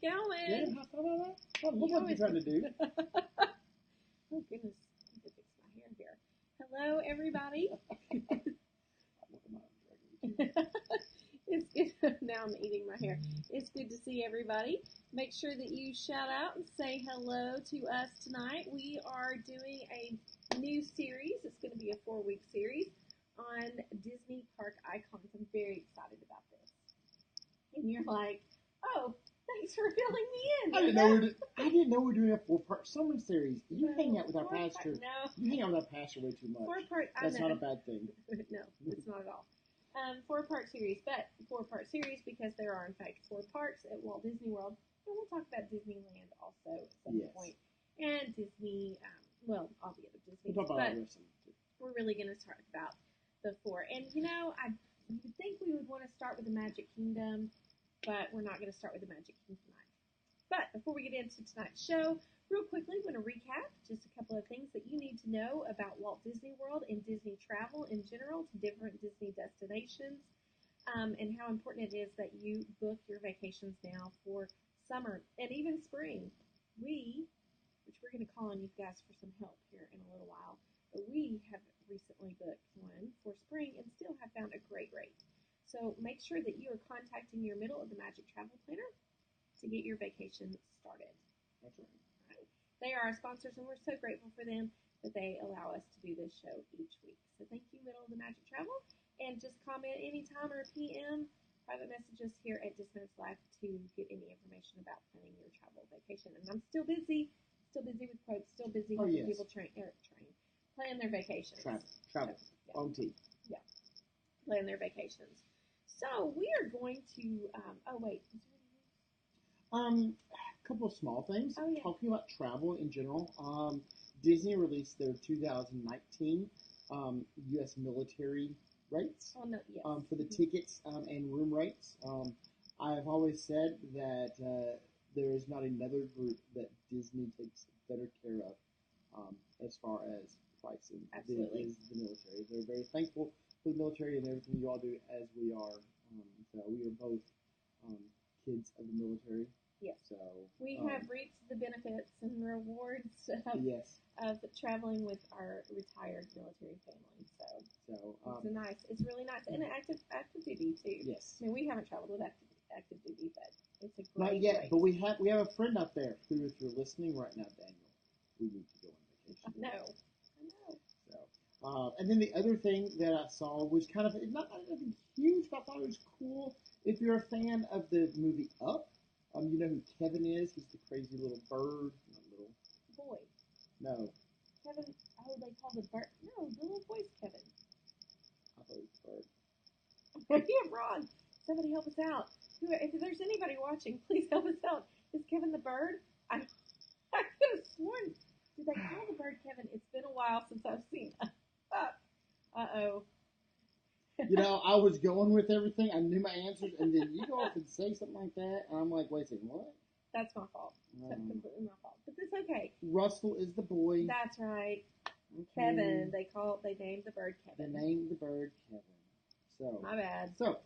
going? Yeah, how about that? Look what you're trying to do. Oh, goodness. I need to fix my hair here. Hello, everybody. It's good. Now I'm eating my hair. It's good to see everybody. Make sure that you shout out and say hello to us tonight. We are doing a new series. It's going to be a 4-week series on Disney park icons. I'm very excited about this. And you're like, oh, thanks for filling me in. I didn't know we were doing a 4-part summer series. You hang out with our pastor. No. You hang out with our pastor way too much. 4-part. That's not a bad thing. No, it's not at all. 4-part series, but 4-part series because there are in fact 4 parks at Walt Disney World, and we'll talk about Disneyland also at some point, and Disney. Well, all the other Disney. We'll talk about all the rest of them too. We're really going to talk about the 4. And you know, you would think we would want to start with the Magic Kingdom, but we're not going to start with the Magic Kingdom tonight. But before we get into tonight's show, real quickly, I'm going to recap just a couple of things that you need to know about Walt Disney World and Disney travel in general to different Disney destinations, and how important it is that you book your vacations now for summer and even spring. Which we're going to call on you guys for some help here in a little while, but we have recently booked one for spring and still have found a great rate. So make sure that you are contacting your middle of the Magic Travel Planner to get your vacation started. That's right. They are our sponsors, and we're so grateful for them that they allow us to do this show each week. So thank you, Middle of the Magic Travel, and just comment anytime or PM, private messages here at Disney's Life to get any information about planning your travel vacation. And I'm still busy with quotes, still busy helping people plan their vacations. Travel. Yeah. OT. Yeah, plan their vacations. So we are going to, oh wait, is there anything? A couple of small things. Oh, yeah. Talking about travel in general. Disney released their 2019 U.S. military rates for the tickets and room rates. I've always said that there is not another group that Disney takes better care of as far as pricing than is the military. They're very thankful for the military and everything you all do, as we are. So we are both kids of the military. Yes. So we have reaped the benefits and rewards of traveling with our retired military family. So it's really nice, and active duty too. Yes. I mean, we haven't traveled with active duty, but it's a great. Not yet, but we have a friend out there who, if you're listening right now, Daniel, we need to go on vacation. I know. So, and then the other thing that I saw was kind of not anything huge, but I thought it was cool. If you're a fan of the movie Up. You know who Kevin is? He's the crazy little bird. Not little. Boy. No. Kevin, they call the bird. No, the little boy's Kevin. I thought it was the bird. Yeah, Ron. Somebody help us out. If there's anybody watching, please help us out. Is Kevin the bird? I could have sworn. Did they call the bird Kevin? It's been a while since I've seen it. Uh-oh. You know, I was going with everything. I knew my answers, and then you go off and say something like that, and I'm like, wait a second, what? That's my fault. That's completely my fault. But it's okay. Russell is the boy. That's right. Okay. Kevin. They named the bird Kevin. They named the bird Kevin. So my bad. So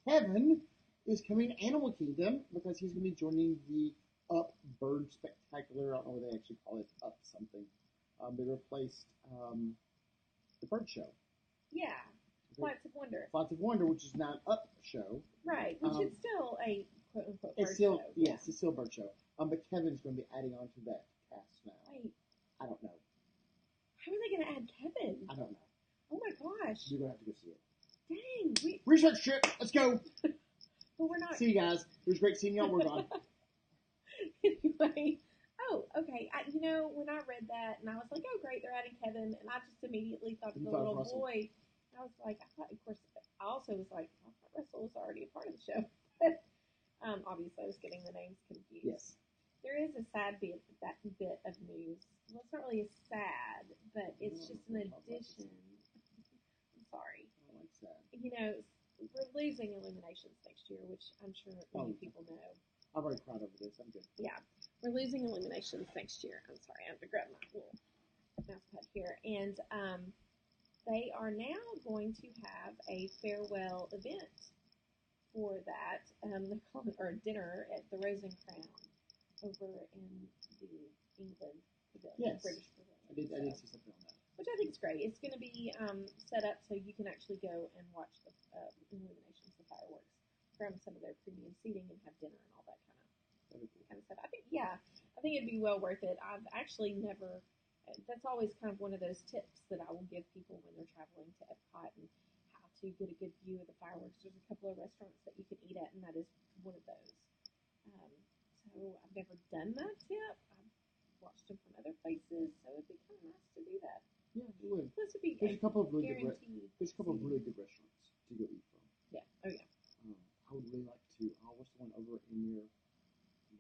Kevin is coming to Animal Kingdom because he's going to be joining the Up Bird Spectacular. I don't know what they actually call it. Up something. They replaced the bird show. Yeah. Flights of Wonder. Flights of Wonder, which is now an Up show. Right, which is still a quote-unquote bird show. Yes, it's still a bird show. But Kevin's going to be adding on to that cast now. Wait. I don't know. How are they going to add Kevin? I don't know. Oh my gosh. You're going to have to go see it. Dang. Research trip. Let's go. But we're not. See you guys. It was great seeing y'all. We're gone. Anyway. Oh, okay. When I read that, and I was like, oh, great, they're adding Kevin, and I just immediately thought of the little boy. I was like, I also was like, I thought Russell was already a part of the show. Obviously, I was getting the names confused. Yes. There is a sad bit of news. Well, it's not really a sad, but it's just an addition. I'm sorry. I like sad. We're losing Illuminations next year, which I'm sure many people know. I'm very proud of this. I'm good. Yeah. We're losing Illuminations next year. I'm sorry. I have to grab my little mouse pad here. And they are now going to have a farewell event for that. They're calling it, or a dinner at the Rose and Crown. over in the England pavilion, Yes. British pavilion. I did see something on that. Which I think is great. It's going to be set up so you can actually go and watch the illuminations, the fireworks from some of their premium seating and have dinner and all that kind of stuff. I think it'd be well worth it. I've actually never. That's always kind of one of those tips that I will give people when they're traveling to Epcot and how to get a good view of the fireworks. There's a couple of restaurants that you can eat at, and that is one of those. So I've never done that tip. I've watched them from other places, so it'd be kind of nice to do that. Yeah, it would. This would be There's a couple of really good restaurants to go eat from. Yeah. Oh yeah. I would really like to. What's the one over in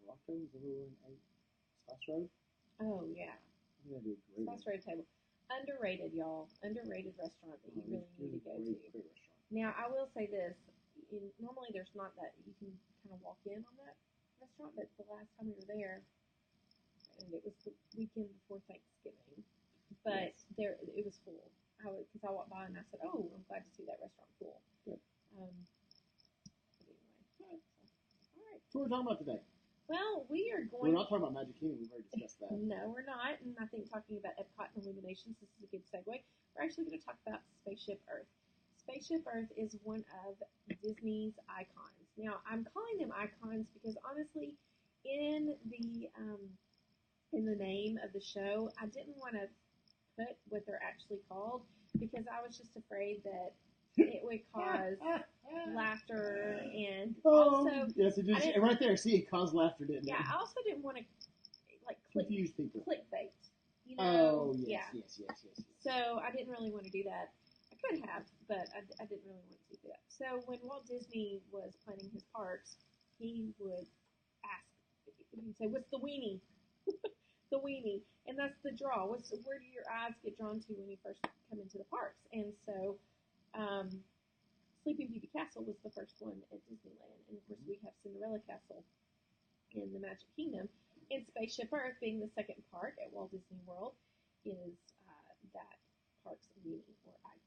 Morocco? Is everyone ate Spice Road? Oh yeah. That'd be a great Spice Road table. Underrated, y'all. Underrated restaurant that you really need to go to. Great restaurant. Now I will say this. Normally there's not that you can kind of walk in on that restaurant, but the last time we were there, and it was the weekend before Thanksgiving, but it was full. Because I walked by and I said, "Oh, I'm glad to see that restaurant full." Good. But anyway, all right. So what are we talking about today? Well, we're not talking about Magic Kingdom. We've already discussed that. No, we're not. And I think talking about Epcot and Illuminations, this is a good segue. We're actually going to talk about Spaceship Earth. Spaceship Earth is one of Disney's icons. Now, I'm calling them icons because honestly, in the name of the show, I didn't want to put what they're actually called because I was just afraid that it would cause laughter and also yes, it did. And right there, see, it caused laughter, didn't it? Yeah, I also didn't want to confuse people. Clickbait. Oh yes. So I didn't really want to do that. I could have, but I didn't really want to do that. So when Walt Disney was planning his parks, he would ask, he'd say, "What's the weenie?" The weenie, and that's the draw. Where do your eyes get drawn to when you first come into the parks? And so, Sleeping Beauty Castle was the first one at Disneyland, and of course we have Cinderella Castle in the Magic Kingdom. And Spaceship Earth, being the second park at Walt Disney World, is that park's weenie or icon.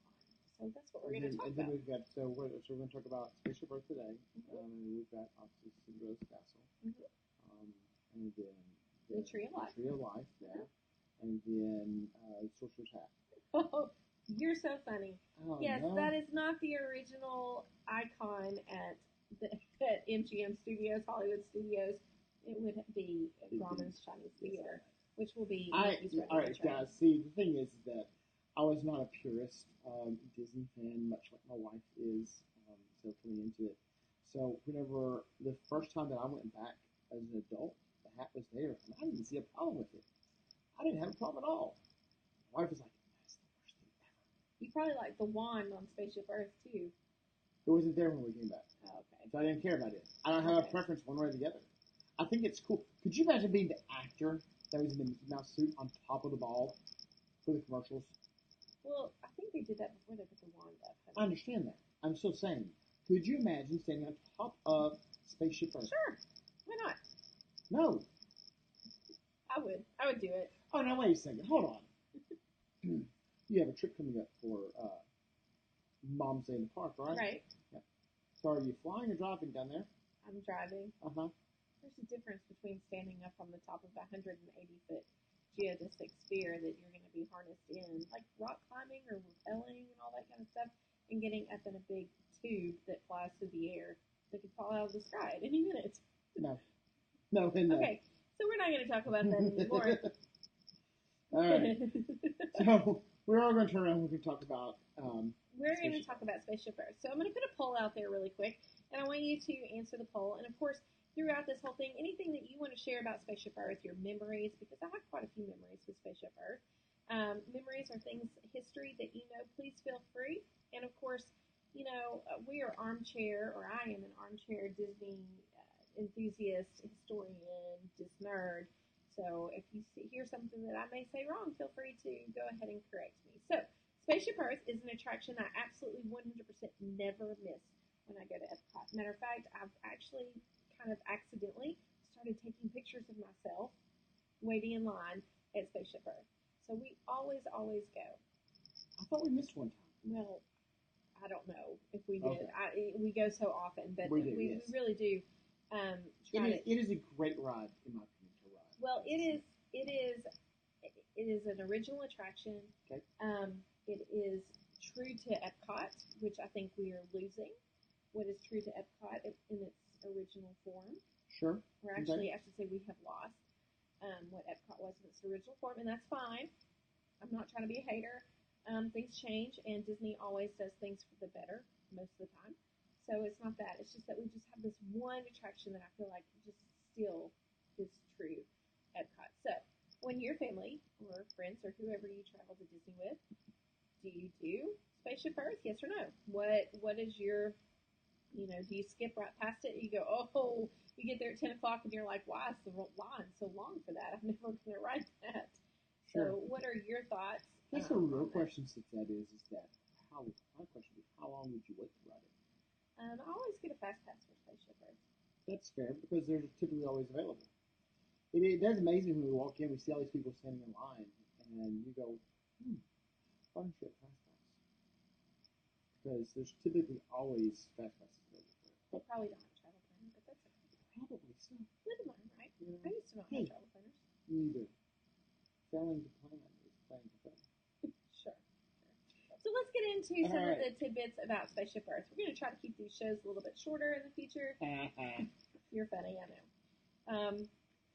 So that's what we're going to talk about. We're going to talk about Spaceship Earth today. And we've got obviously Cinderella's Castle, and then the Tree of Life. Yeah. And then Sorcerer's Hat. Oh, you're so funny. Oh, yes, no. that is not the original icon at MGM Studios, Hollywood Studios. It would be Grauman's Chinese Theater, which will be all right, guys. See, the thing is that I was not a purist Disney fan, much like my wife is. So coming into it, so whenever the first time that I went back as an adult, the hat was there, and I didn't see a problem with it. I didn't have a problem at all. My wife was like, "That's the worst thing ever." You probably like the wand on Spaceship Earth too. It wasn't there when we came back. Oh, okay. So I didn't care about it. I don't have a preference one way or the other. I think it's cool. Could you imagine being the actor that was in the Mickey Mouse suit on top of the ball for the commercials? Well, I think they did that before they put the wand up. I understand that. I'm still saying, could you imagine standing on top of Spaceship Earth? Sure. Why not? No. I would do it. Oh, now wait a second. Hold on. You have a trip coming up for Mom's Day in the Park, right? Right. Yep. So are you flying or driving down there? I'm driving. Uh-huh. There's a difference between standing up on the top of a 180-foot geodesic sphere that you're going to be harnessed in, like rock climbing or rappelling and all that kind of stuff, and getting up in a big tube that flies through the air that could fall out of the sky at any minute. No. Okay, so we're not going to talk about that anymore. All right. So we're all going to turn around and we're going to talk about we're going to talk about Spaceship Earth. So I'm going to put a poll out there really quick, and I want you to answer the poll. And of course, throughout this whole thing, anything that you want to share about Spaceship Earth, your memories, because I have quite a few memories with Spaceship Earth. Memories are things, history that you know, please feel free. And of course, you know, we are armchair, or I am an armchair Disney enthusiast, historian, nerd. So if you hear something that I may say wrong, feel free to go ahead and correct me. So Spaceship Earth is an attraction I absolutely 100% never miss when I go to Epcot. Matter of fact, I've actually kind of accidentally started taking pictures of myself waiting in line at Spaceship Earth. So we always go. I thought we missed one time. Well, I don't know if we did. Okay. We go so often, but we really do. It is a great ride, in my opinion. Well, it is an original attraction. Okay. It is true to EPCOT, which I think we are losing. What is true to EPCOT in its original form? Sure. Or actually, I should say we have lost what EPCOT was in its original form, and that's fine. I'm not trying to be a hater. Things change, and Disney always does things for the better most of the time. So it's not that. It's just that we just have this one attraction that I feel like just still is true EPCOT. So when your family or friends or whoever you travel to Disney with, do you do Spaceship Earth? Yes or no? What is your, do you skip right past it? You go, oh, you get there at 10 o'clock and you're like, why is the line so long for that? I'm never going to ride that. Sure. So what are your thoughts? I guess the real question since that is that my question is how long would you wait to ride it? I always get a fast pass for Spaceship Earth. That's fair because they're typically always available. It does amaze me when we walk in, we see all these people standing in line, and you go, fun trip, fast pass. Because there's typically always fast passes available. They probably don't have travel planner, but that's okay. Probably so. Live and learn, right? Yeah. I used to not have travel planners. Neither. Failing to plan is playing to fail. Sure. So let's get into some of the tidbits about Spaceship Earth. We're going to try to keep these shows a little bit shorter in the future. You're funny, I know.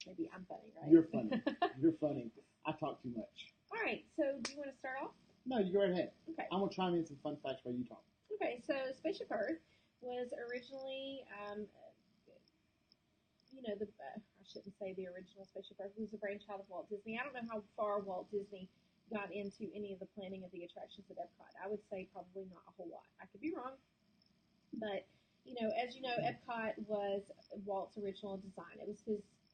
Maybe I'm funny, right? You're funny. You're funny. I talk too much. All right. So do you want to start off? No, you go right ahead. Okay. I'm going to chime in some fun facts while you talk. Okay. So Spaceship Earth was originally, I shouldn't say the original Spaceship Earth. It was a brainchild of Walt Disney. I don't know how far Walt Disney got into any of the planning of the attractions at EPCOT. I would say probably not a whole lot. I could be wrong. But, as you know, EPCOT was Walt's original design. It was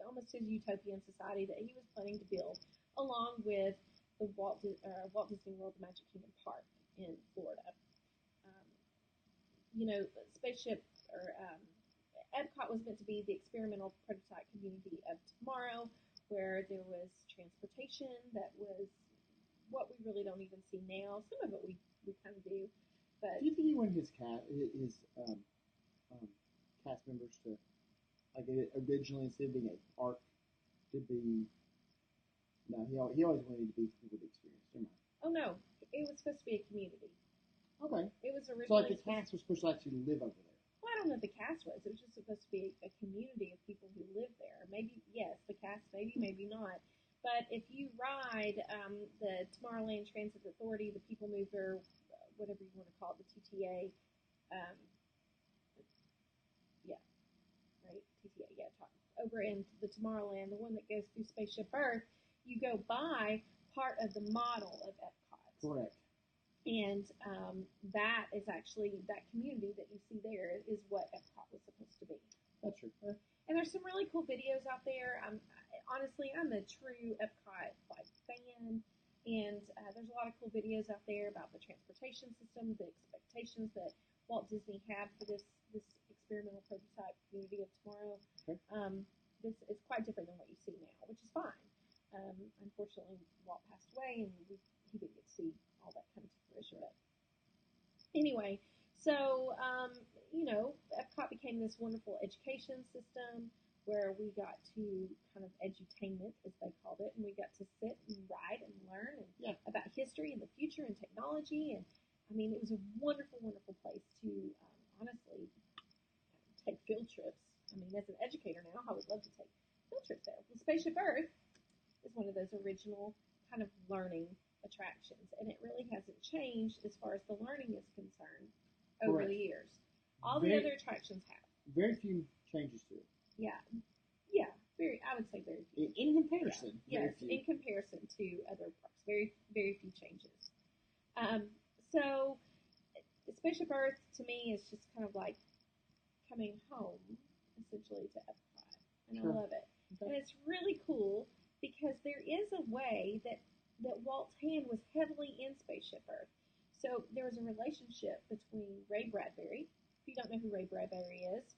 almost his utopian society that he was planning to build along with the Walt Disney World Magic Kingdom Park in Florida. Spaceship or EPCOT was meant to be the experimental prototype community of tomorrow, where there was transportation that was what we really don't even see now. Some of it we kind of do. But do you think he wanted his cast members to, like, originally, instead of being a park, to be? No, he always wanted to be people to experience. Never mind. Oh no, it was supposed to be a community. Okay. It was originally. So like the cast was supposed to actually live over there. Well, I don't know if the cast was. It was just supposed to be a community of people who live there. Maybe yes, the cast. Maybe not. But if you ride the Tomorrowland Transit Authority, the People Mover, whatever you want to call it, the TTA, over in the Tomorrowland, the one that goes through Spaceship Earth, you go by part of the model of EPCOT. Correct. And that is actually, that community that you see there is what EPCOT was supposed to be. That's true. And there's some really cool videos out there. Honestly, I'm a true EPCOT fan, and there's a lot of cool videos out there about the transportation system, the expectations that Walt Disney had for this experimental prototype community of tomorrow. Okay. This is quite different than what you see now, which is fine. Unfortunately, Walt passed away, and he didn't get to see all that come to fruition. But anyway, so EPCOT became this wonderful education system where we got to kind of edutainment, as they called it, and we got to sit and ride and learn about history and the future and technology. And I mean, it was a wonderful, wonderful place to honestly take field trips. I mean, as an educator now, I would love to take field trips there. The Spaceship Earth is one of those original kind of learning attractions, and it really hasn't changed as far as the learning is concerned over the years. All the other attractions have. Very few changes to it. Yeah. I would say very few. In comparison. Yeah. Yes, in comparison to other parks. Very, very few changes. So, Spaceship Earth, to me, is just kind of like coming home, essentially, to EPCOT. And I love it. Okay. And it's really cool because there is a way that Walt's hand was heavily in Spaceship Earth. So there was a relationship between Ray Bradbury. If you don't know who Ray Bradbury is,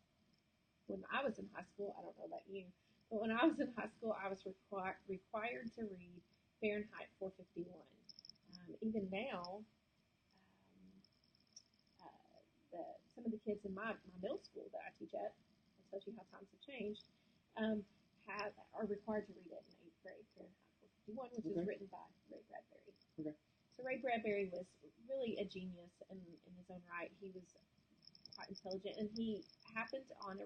when I was in high school, I don't know about you, but when I was in high school, I was required to read Fahrenheit 451. Even now, some of the kids in my middle school that I teach at, that tells you how times have changed, are required to read it in 8th grade here in High School 51, which is written by Ray Bradbury. Okay. So Ray Bradbury was really a genius in his own right. He was quite intelligent, and he happened on a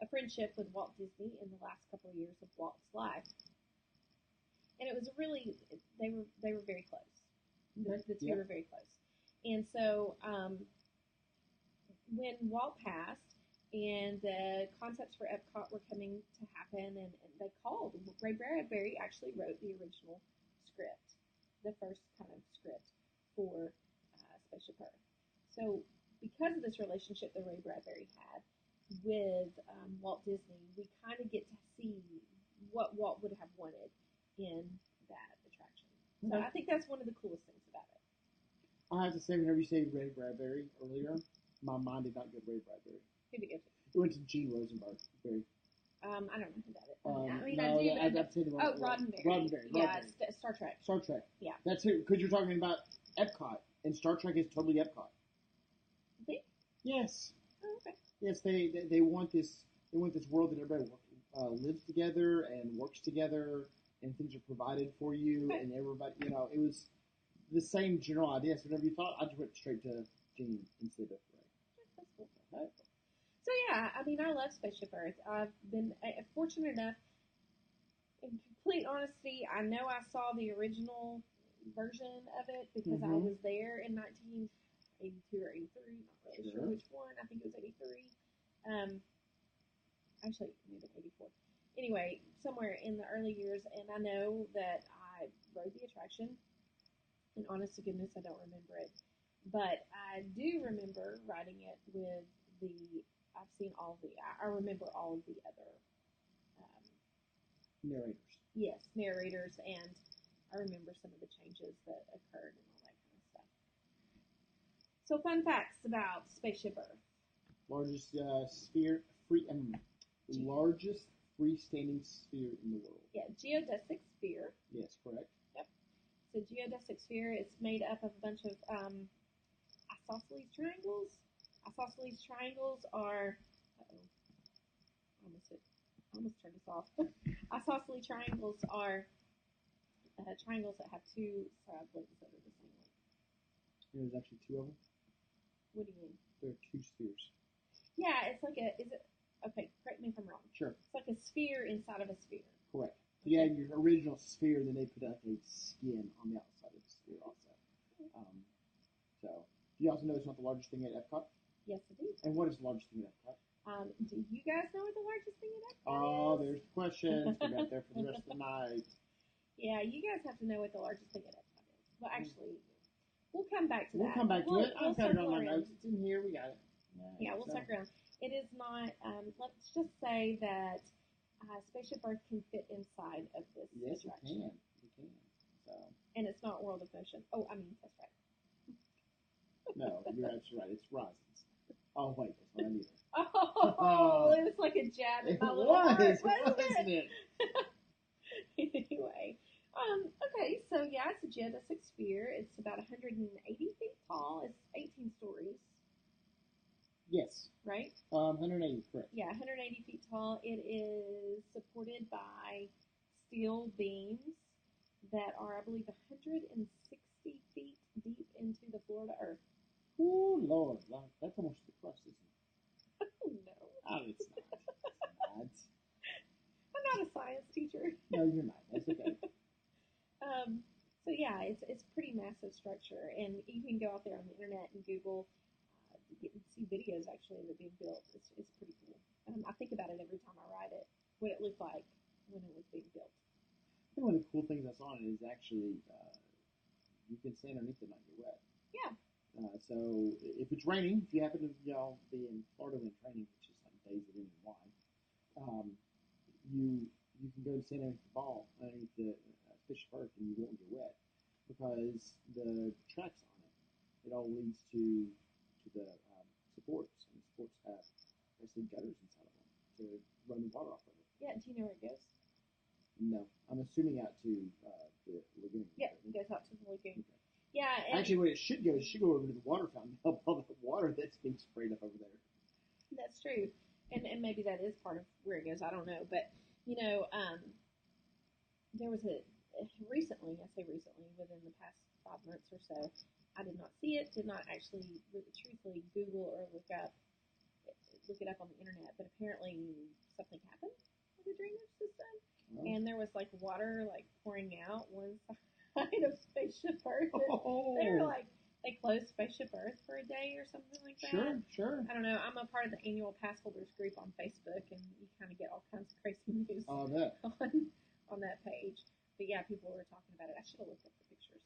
friendship with Walt Disney in the last couple of years of Walt's life. And it was really, they were very close. The two were very close. And so when Walt passed and the concepts for EPCOT were coming to happen, and they called, Ray Bradbury actually wrote the original script, the first kind of script for Spaceship Earth. So because of this relationship that Ray Bradbury had with Walt Disney, we kind of get to see what Walt would have wanted in that attraction. So I think that's one of the coolest things about it. I have to say, whenever you say Ray Bradbury earlier, my mind did not go Ray Bradbury. Who did it go to? It went to Gene Rosenberg. I don't know who that is. Roddenberry. Yeah, Star Trek. Star Trek. Yeah. That's it, because you're talking about EPCOT, and Star Trek is totally EPCOT. Really? Yes. Oh, okay. Yes, they want this world that everybody lives together and works together, and things are provided for you, and everybody, it was the same general idea. So whenever you thought, I just went straight to Gene instead of Ray. That's cool. So yeah, I mean, I love Spaceship Earth. I've been fortunate enough, in complete honesty, I know I saw the original version of it because I was there in 1982 or 83. Not really sure which one. I think it was 83. Actually, maybe 84. Anyway, somewhere in the early years, and I know that I rode the attraction. And honest to goodness, I don't remember it. But I do remember riding it with I remember all of the other narrators. Yes, narrators, and I remember some of the changes that occurred and all that kind of stuff. So, fun facts about Spaceship Earth. Largest largest freestanding sphere in the world. Yeah, geodesic sphere. Yes, correct. Yep. So geodesic sphere is made up of a bunch of isosceles triangles. Isosceles triangles are I almost turned this off. Isosceles triangles are triangles that have two side lengths that are the same length. There's actually two of them. What do you mean? There are two spheres. Yeah, it's like okay, correct me if I'm wrong. Sure. It's like a sphere inside of a sphere. Correct. So you have your original sphere, then they put like a skin on the outside of the sphere also. So, do you also know it's not the largest thing at EPCOT? Yes, it is. And what is the largest thing at EPCOT? Do you guys know what the largest thing at EPCOT is? Oh, there's the questions. We're out there for the rest of the night. Yeah, you guys have to know what the largest thing at EPCOT is. Well, actually, we'll come back to that. We'll come back to it. I've got it on my notes. It's in here. We got it. Yeah, we'll circle around. It is not, let's just say that Spaceship Earth can fit inside of this attraction. Yes, it can. So. And it's not World of Motion. Oh, I mean, that's right. No, you're absolutely right. It's Horizons. Oh, wait, that's not either. Oh, it was like a jab in my little heart, wasn't it? Anyway, okay, so yeah, it's a geodesic sphere. It's about 180 feet tall. It's 18 stories. Yes. Right? 180, correct. Yeah, 180 feet tall. It is supported by steel beams that are, I believe, 160 feet deep into the floor to Earth. Oh, Lord. That's almost the crust, isn't it? Oh, no. Oh, it's not. It's not. I'm not a science teacher. No, you're not. That's okay. So, yeah, it's pretty massive structure. And you can go out there on the internet and Google see videos actually of it being built. It's pretty cool. I think about it every time I ride it, what it looked like when it was being built. I think one of the cool things I saw on it is actually you can stand underneath it and not get wet. Yeah. So if it's raining, if you happen to be in Florida when it's raining, which is like days that end in Y, you can go and stand underneath the ball underneath the Spaceship Earth and you won't get wet because the tracks on it. It all leads to the supports, and the supports have basically gutters inside of them to run the water off of it. Yeah, do you know where it goes? No, I'm assuming out to the lagoon. Yeah, it goes out to the lagoon. Okay. Yeah. Actually, where it should go over to the water fountain, help all the water that's being sprayed up over there. That's true, and maybe that is part of where it goes. I don't know, but there was recently, I say recently, within the past 5 months or so, I did not see it, did not actually truthfully Google or look it up on the internet, but apparently something happened with the drainage system, and there was water pouring out one side of Spaceship Earth. They were they closed Spaceship Earth for a day or something like that. Sure. I don't know. I'm a part of the annual pass holders group on Facebook, and you kind of get all kinds of crazy news on that page. But yeah, people were talking about it. I should have looked up the pictures.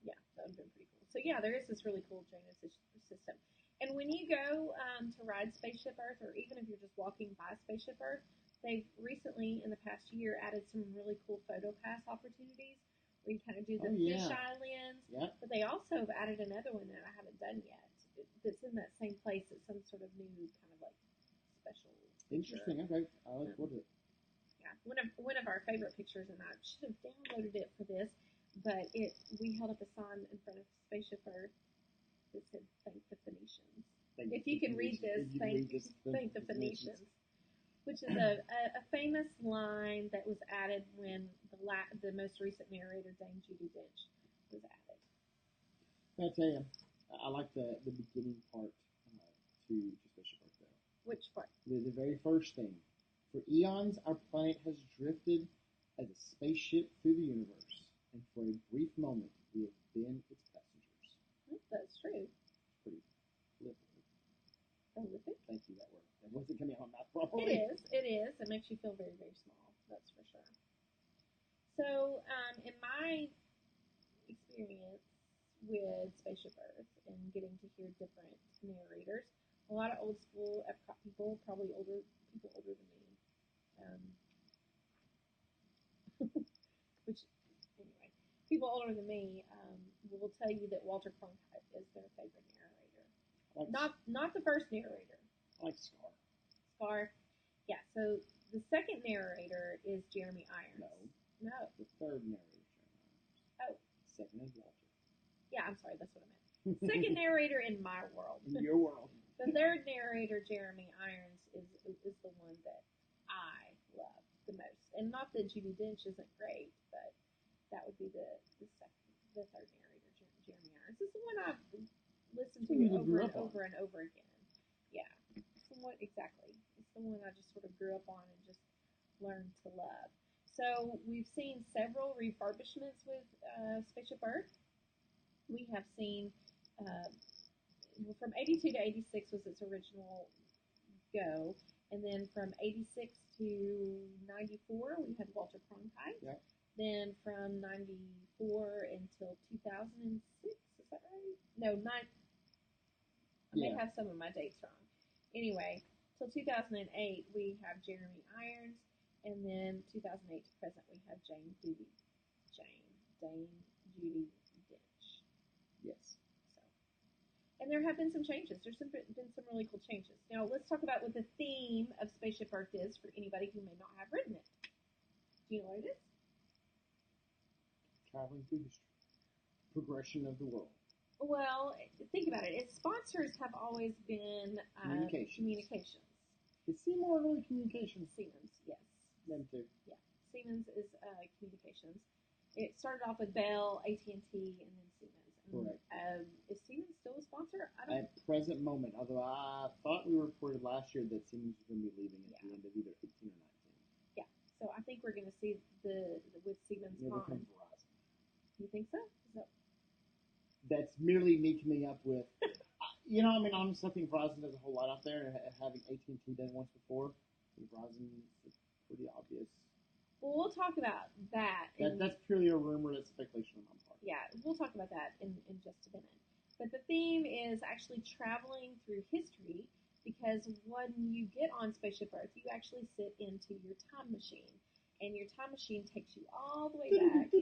Yeah, that would have been pretty cool. So yeah, there is this really cool drainage system. And when you go to ride Spaceship Earth, or even if you're just walking by Spaceship Earth, they've recently, in the past year, added some really cool photo pass opportunities where you kind of do the fish islands. Yep. But they also have added another one that I haven't done yet. That's in that same place. It's some sort of new kind of special. Interesting. Okay, I look forward to it. Yeah, one of our favorite pictures, and I should have downloaded it for this, but we held up a sign in front of Spaceship Earth that said "Thank the Phoenicians." If you can read this, thank the Phoenicians, which is a famous line that was added when the most recent narrator, Dame Judi Dench, was added. I tell you, I like the beginning part to Spaceship Earth, though. Which part? The very first thing. For eons, our planet has drifted as a spaceship through the universe, and for a brief moment, we have been its passengers. That's true. Pretty prolific. Prolific? Thank you, that word. That wasn't coming out of my mouth properly. It is. It makes you feel very, very small. That's for sure. So, in my experience with Spaceship Earth and getting to hear different narrators, a lot of old school EPCOT people, probably people older than me, which, anyway, people older than me will tell you that Walter Cronkite is their favorite narrator. Not the first narrator. I like Scar. Scar. Yeah, so the second narrator is Jeremy Irons. No. The third narrator is Jeremy Irons. Oh. Second is Walter. Yeah, I'm sorry, that's what I meant. Second narrator in my world. In your world. The third narrator, Jeremy Irons, is the one that I love the most. And not that Judi Dench isn't great, but that would be the third narrator, Jeremy Irons. It's the one I've listened to over and over and over again. Yeah, somewhat exactly. It's the one I just sort of grew up on and just learned to love. So we've seen several refurbishments with Spaceship Earth. We have seen from 82 to 86 was its original go, and then from 86 to 94 we had Walter Cronkite. Yep. Then from 94 until 2006, is that right? No, I may have some of my dates wrong. Anyway, till 2008 we have Jeremy Irons, and then 2008 to present we have Dame Judi Dench. Yes. So, and there have been some changes. There's been some really cool changes. Now let's talk about what the theme of Spaceship Earth is for anybody who may not have written it. Do you know what it is? Traveling through history. Progression of the world. Well, think about it. Its sponsors have always been communications. Is Seymour really communications? Siemens, yes. Them too. Yeah, Siemens is communications. It started off with Bell, AT&T, and then Siemens. Correct. Is Siemens still a sponsor? At present moment, although I thought we reported last year that Siemens was going to be leaving at the end of either 18 or 19. Yeah, so I think we're going to see with Siemens Verizon. You think so? That's merely me coming up with, honestly, I think Verizon does a whole lot out there, and having AT&T done once before, Verizon is pretty obvious. Well, we'll talk about that. That's purely a rumor. That's speculation on my part. Yeah, we'll talk about that in just a minute. But the theme is actually traveling through history, because when you get on Spaceship Earth, you actually sit into your time machine, and your time machine takes you all the way back.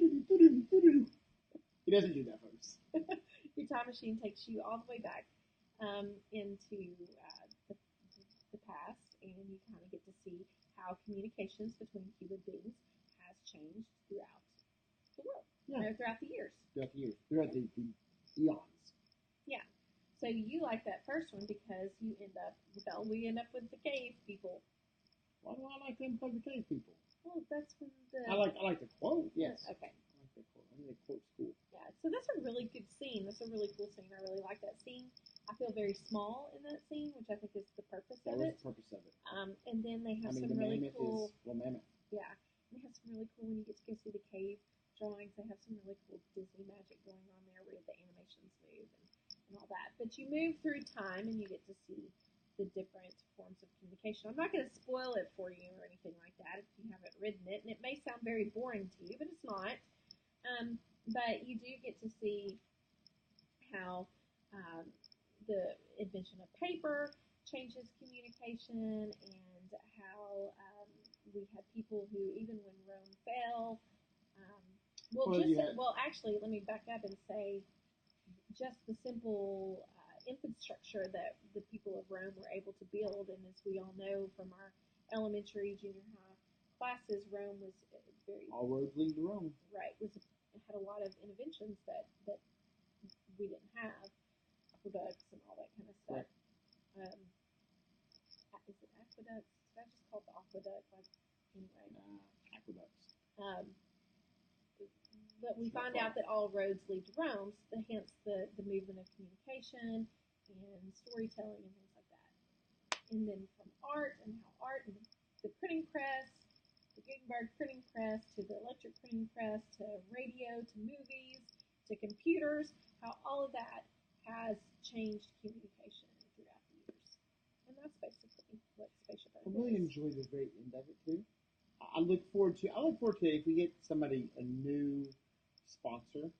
He doesn't do that, folks. Your time machine takes you all the way back into the past, and you kind of get to see how communications between human beings has changed throughout the world, throughout the years. Throughout the eons. Yeah. So you like that first one because you we end up with the cave people. Why do I like to unplug the cave people? Well, that's when I like the quote. Yes. Okay. I like the quote. I think the quote's cool. Yeah. So that's a really good scene. That's a really cool scene. I really like that scene. I feel very small in that scene, which I think is the purpose of it. The purpose of it. And then they have some the really mammoth cool. Mammoth. Yeah. They have some really cool when you get to go see the cave drawings. They have some really cool Disney magic going on there where the animations move and all that. But you move through time and you get to see the different forms of communication. I'm not going to spoil it for you or anything like that if you haven't ridden it. And it may sound very boring to you, but it's not. But you do get to see how the invention of paper changes communication and how we have people who, even when Rome fell, actually, let me back up and say just the simple infrastructure that the people of Rome were able to build, and as we all know from our elementary, junior high classes, Rome was very... All roads lead to Rome. Right. It had a lot of inventions that we didn't have, aqueducts and all that kind of stuff. Right. Is it aqueducts? Did I just call it the aqueduct? Anyway. Aqueducts. But we find out that all roads lead to Rome, so hence the movement of communication and storytelling and things like that. And then from art and how art and the printing press, the Gutenberg printing press, to the electric printing press, to radio, to movies, to computers, how all of that has changed communication throughout the years. And that's basically what Spaceship Earth is. I really enjoy the very end of it too. I look forward to if we get somebody a new sponsor,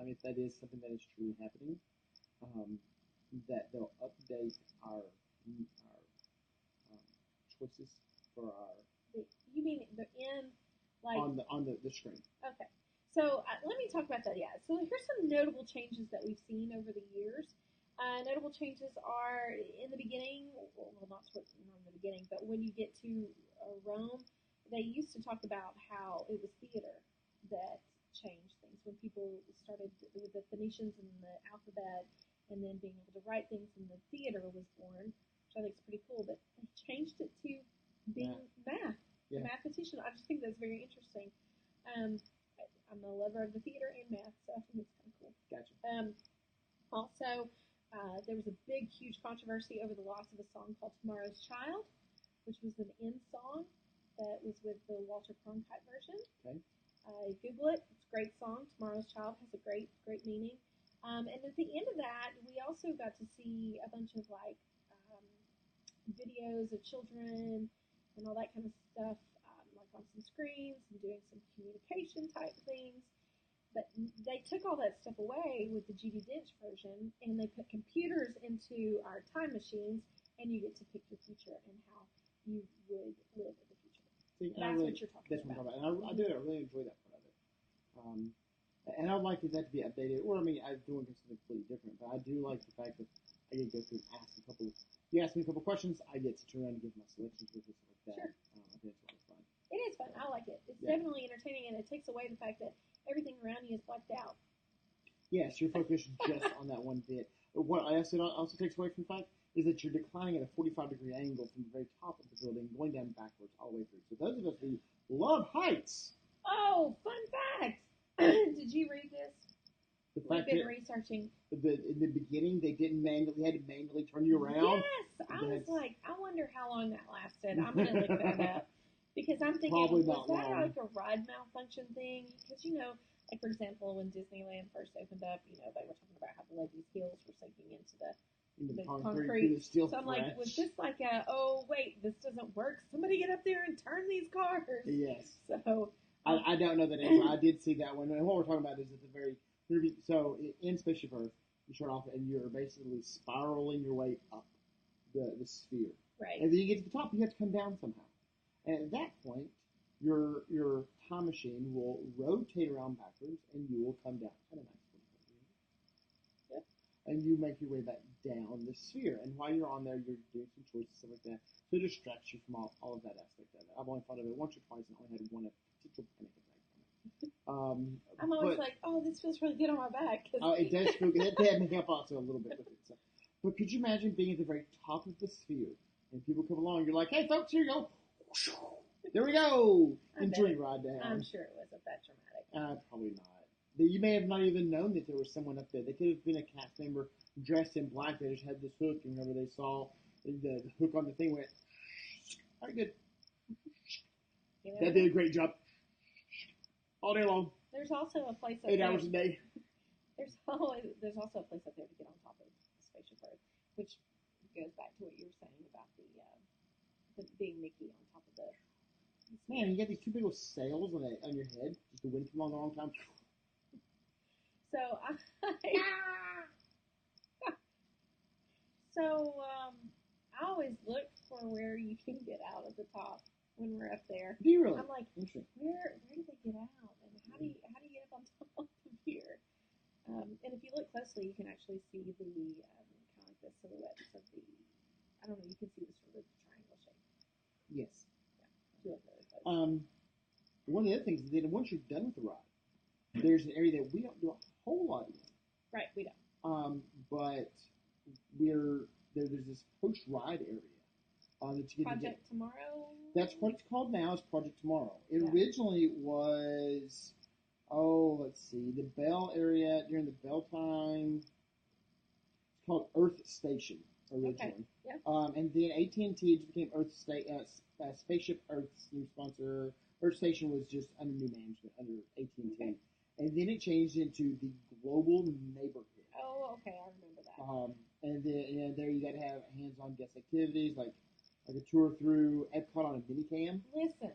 if that is something that is truly happening, that they'll update our choices for our. You mean the end, like on the screen? Okay, so let me talk about that. Yeah, so here's some notable changes that we've seen over the years. Notable changes are in the beginning, well, not in the beginning, but when you get to Rome, they used to talk about how it was theater that changed things. When people started with the Phoenicians and the alphabet, and then being able to write things, and the theater was born, which I think is pretty cool. But they changed it to being math. Yeah. A mathematician. I just think that's very interesting. I'm a lover of the theater and math, so I think it's kind of cool. Gotcha. Also, there was a big, huge controversy over the loss of a song called "Tomorrow's Child," which was an end song that was with the Walter Cronkite version. Okay. Google it. It's a great song. "Tomorrow's Child" has a great meaning. And at the end of that, we also got to see a bunch of videos of children and all that kind of stuff, like on some screens and doing some communication type things. But they took all that stuff away with the Judi Dench version, and they put computers into our time machines, and you get to pick your future and how you would live in the future. See, that's what you're talking about. And I really enjoy that part of it. And I'd like that to be updated. Or, I'm doing something completely different. But I do like the fact that I get to go through and ask you ask me a couple questions, I get to turn around and give my selections with this like that. Sure. I think it's a lot of fun. It is fun. I like it. It's definitely entertaining, and it takes away the fact that everything around you is blacked out. Yes, you're focused just on that one bit. But what I also takes away from the fact is that you're declining at a 45-degree angle from the very top of the building, going down backwards all the way through. So those of us who love heights. Oh, fun fact! Did you read this? We've been researching. In the beginning, they had to manually turn you around. Yes, I was like, I wonder how long that lasted. I'm gonna look that up because I'm thinking, was that like a ride malfunction thing? Because like for example, when Disneyland first opened up, they were talking about how the ladies' heels were sinking into the concrete. So I'm like, was this like wait, this doesn't work? Somebody get up there and turn these cars. Yes. So I don't know that answer. I did see that one, and what we're talking about is at the very. So in Spaceship Earth, you start off and you're basically spiraling your way up the sphere. Right. And then you get to the top, you have to come down somehow. And at that point, your time machine will rotate around backwards, and you will come down at a nice 45 degrees. Yep. And you make your way back down the sphere. And while you're on there, you're doing some choices, stuff like that. So it distracts you from all of that aspect of it. I've only thought of it once or twice, and I only had one potential panic attack. I'm always like, this feels really good on my back. It does feel good. That had me help also a little bit with it. So. But could you imagine being at the very top of the sphere and people come along, you're like, hey folks, here you go. There we go. Enjoy ride down. I'm sure it wasn't that dramatic. Probably not. You may have not even known that there was someone up there. They could have been a cast member dressed in black. They just had this hook, and whenever they saw the hook on the thing, went, all right, good. That did a great job. All day long. There's also a place up 8 hours a day. There's also a place up there to get on top of the Spaceship Earth, which goes back to what you were saying about the being Mickey on top of the. Man, you got these two big old sails on your head. Just the wind come on the wrong time. So I always look for where you can get out at the top when we're up there. Do you really? I'm like, where do they get out, and how do you get up on top of here? And if you look closely, you can actually see the kind of like the silhouettes of the. I don't know. You can see the sort of triangle shape. Yes. Yeah. If you look really close. One of the other things is that once you're done with the ride, there's an area that we don't do a whole lot in. Right, we don't. But there's this post-ride area. That you Project Tomorrow? That's what it's called now, is Project Tomorrow. It originally was, let's see, the Bell area during the Bell time. It's called Earth Station originally. Okay. Yeah. And then AT&T became Spaceship Earth's new sponsor. Earth Station was just under new management under AT&T. Okay. And then it changed into the Global Neighborhood. Oh, okay, I remember that. And then there you got to have hands-on guest activities like a tour through EPCOT on a minicam. Listen,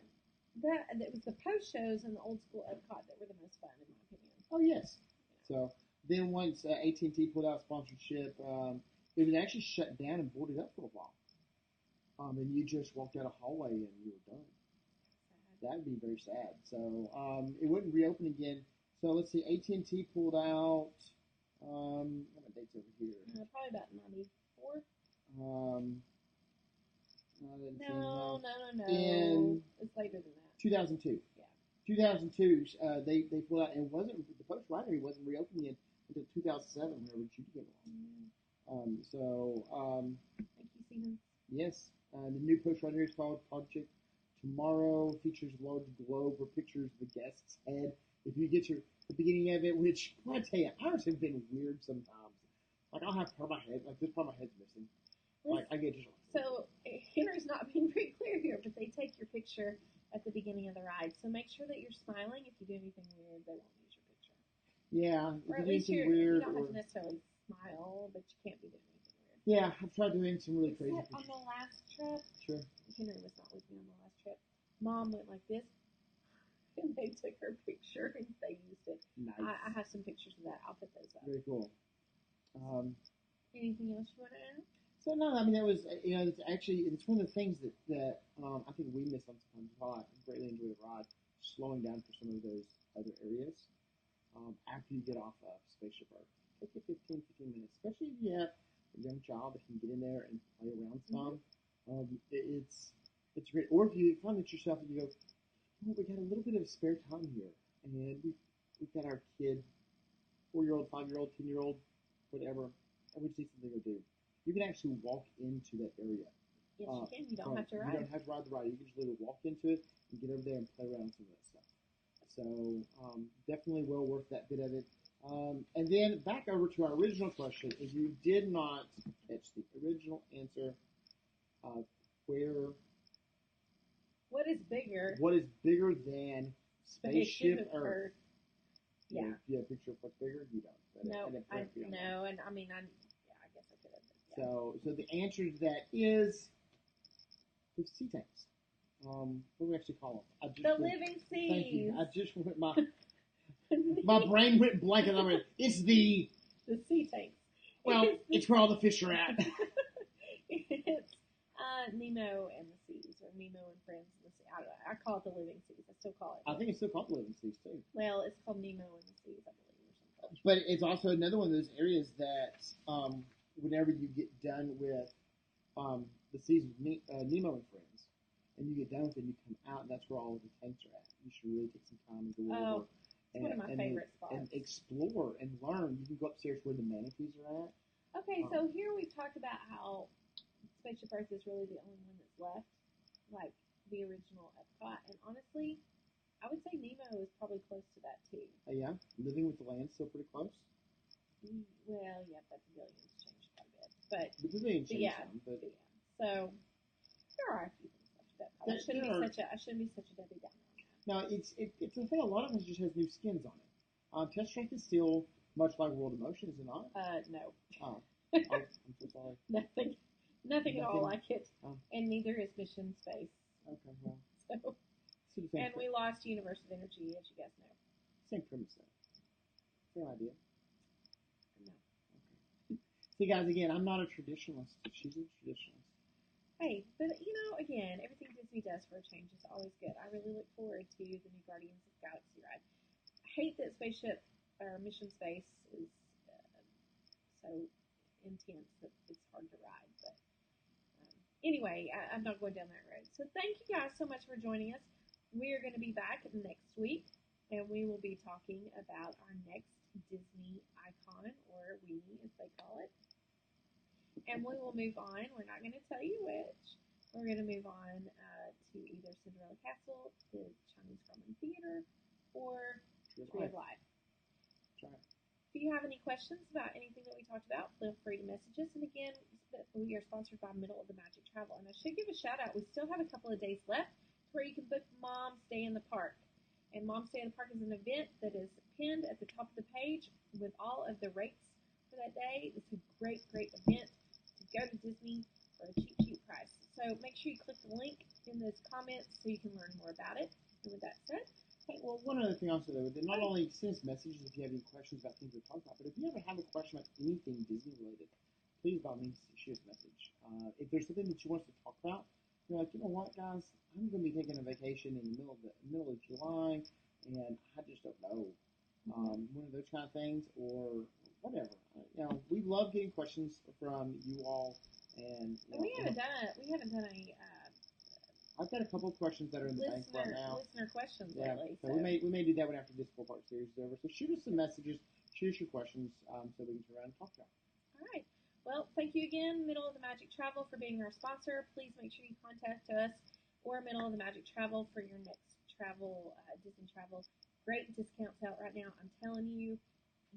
it was the post shows and the old school EPCOT that were the most fun in my opinion. Oh yes. So then once AT&T pulled out sponsorship, it was actually shut down and boarded up for a while. And you just walked out a hallway and you were done. That would be very sad. So it wouldn't reopen again. So let's see, AT&T pulled out. What are my dates over here? Probably about 94. No. In it's later than that. 2002. Yeah. 2002. They pulled out, and the post ridery wasn't reopening yet until 2007 whenever Judy came along. Thank you, Stephen. Yes. The new post ridery is called Project Tomorrow. Features a large globe or pictures of the guest's head. If you get the beginning of it, which I tell you, ours have been weird sometimes. Like I'll have part of my head, like this part of my head's missing. Like I get just. So Henry's not being very clear here, but they take your picture at the beginning of the ride. So make sure that you're smiling. If you do anything weird, they won't use your picture. Yeah, or at least you don't have to necessarily smile, but you can't be doing anything weird. Yeah, I've tried doing some really crazy things. On the last trip, sure. Henry was not with me on the last trip. Mom went like this, and they took her picture and they used it. Nice. I have some pictures of that. I'll put those up. Very cool. Anything else you want to add? So no, I mean that was it's one of the things that I think we miss sometimes. While I greatly enjoy the ride, slowing down for some of those other areas after you get off of Spaceship Earth. Take you 15 minutes, especially if you have a young child that can get in there and play around some. It's great. Or if you find it yourself and you go, we got a little bit of spare time here, and we've got our kid, 4-year-old, 5-year-old, 10-year-old, whatever, and we just need something to do. You can actually walk into that area. Yes, you can. You don't have to ride. You don't have to ride the ride. You can just literally walk into it and get over there and play around with some of that stuff. So definitely well worth that bit of it. And then back over to our original question. If you did not catch the original answer, what is bigger? What is bigger than Spaceship Earth? Yeah. Do you have a picture of what's bigger? You don't. No, I guess I could have. Yeah. So the answer to that is the sea tanks. What do we actually call them? The living seas. Thank you. I just went my brain went blank and I went, it's the sea tanks. Well, it's where all the fish are at. It's Nemo and the Seas, or Nemo and Friends in the Sea. I call it the living seas. I still call it. I think it's still called the living seas too. Well, it's called Nemo and the Seas, I believe, or something. But it's also another one of those areas that whenever you get done with the seas with Nemo and Friends, and you get done with it, and you come out, and that's where all of the tanks are at. You should really take some time and go over. It's one of my favorite spots. And explore and learn. You can go upstairs where the manatees are at. Okay, so here we've talked about how Spaceship Earth is really the only one that's left. Like, the original Epcot, and honestly, I would say Nemo is probably close to that too. Yeah, Living with the Land's still pretty close. Well, yeah, but the billions changed quite a bit, but the billions changed some, but yeah. So there are a few things left of Epcot. I shouldn't be such a Debbie Downer on that. No, it's the thing. A lot of it just has new skins on it. Test Track is still much like World of Motion, is it not? No. Oh, I'm so sorry. Nothing at all like it, oh. And neither is Mission Space. Okay, well. So, and we lost Universe of Energy, as you guys know. Same premise, though. Same idea. No. Okay. See, guys, again, I'm not a traditionalist. She's a traditionalist. Hey, but again, everything Disney does for a change is always good. I really look forward to the new Guardians of the Galaxy ride. I hate that Spaceship or Mission Space is so intense that it's hard to ride. But anyway, I'm not going down that road. So thank you guys so much for joining us. We are going to be back next week, and we will be talking about our next Disney icon, or weenie as they call it. And we will move on. We're not going to tell you which. We're going to move on to either Cinderella Castle, the Chinese Garden Theater, or Tree of Life. If you have any questions about anything that we talked about, feel free to message us. And again, we are sponsored by Middle of the Magic Travel. And I should give a shout out. We still have a couple of days left where you can book Mom Stay in the Park. And Mom Stay in the Park is an event that is pinned at the top of the page with all of the rates for that day. It's a great, great event to go to Disney for a cheap, cheap price. So make sure you click the link in those comments so you can learn more about it. And with that said, hey, well, one other thing also, though, that not only send us messages if you have any questions about things we're talking about, but if you ever have a question about anything Disney related, please by all means shoot us a message. If there's something that you want us to talk about, you're like, you know what, guys, I'm going to be taking a vacation in the middle of July, and I just don't know. One of those kind of things, or whatever. We love getting questions from you all, and we haven't done a. I've got a couple of questions that are in the bank right now. Listener questions lately. So we may do that one after this 4-part series is over. So shoot us some messages, shoot us your questions, so we can turn around and talk about them. All right. Well, thank you again, Middle of the Magic Travel, for being our sponsor. Please make sure you contact us or Middle of the Magic Travel for your next travel, Disney travel. Great discounts out right now. I'm telling you,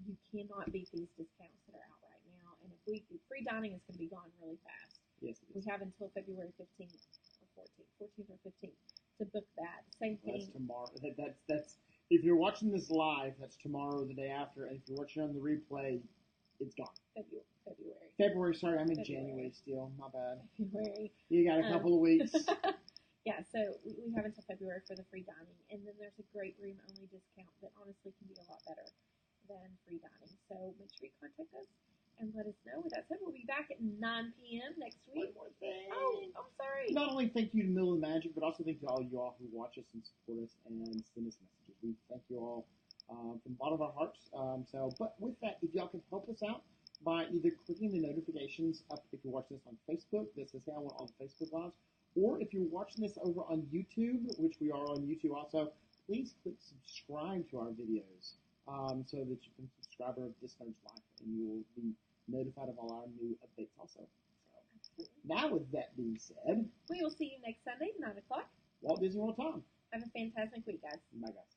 you cannot beat these discounts that are out right now. And if free dining is going to be gone really fast. Yes, we have until February 15th or 14th or 15th to book that. Same thing. That's tomorrow. That's if you're watching this live, that's tomorrow or the day after. And if you're watching on the replay, it's gone. February. Sorry, I'm in January still. My bad. February. You got a couple of weeks. Yeah, so we have until February for the free dining, and then there's a great room-only discount that honestly can be a lot better than free dining. So make sure you contact us and let us know. With that said, we'll be back at 9 p.m. next week. One more thing. Oh, I'm sorry. Not only thank you to Middle of the Magic, but also thank you to all you all who watch us and support us and send us messages. We thank you all from the bottom of our hearts. But with that, if y'all can help us out by either clicking the notifications up if you're watching this on Facebook, this is how we're on Facebook Live, or if you're watching this over on YouTube, which we are on YouTube also, please click subscribe to our videos so that you can subscribe to This Nerd's Life and you will be notified of all our new updates also. So, now with that being said, we will see you next Sunday, 9 o'clock. Walt Disney World time. Have a fantastic week, guys. Bye, guys.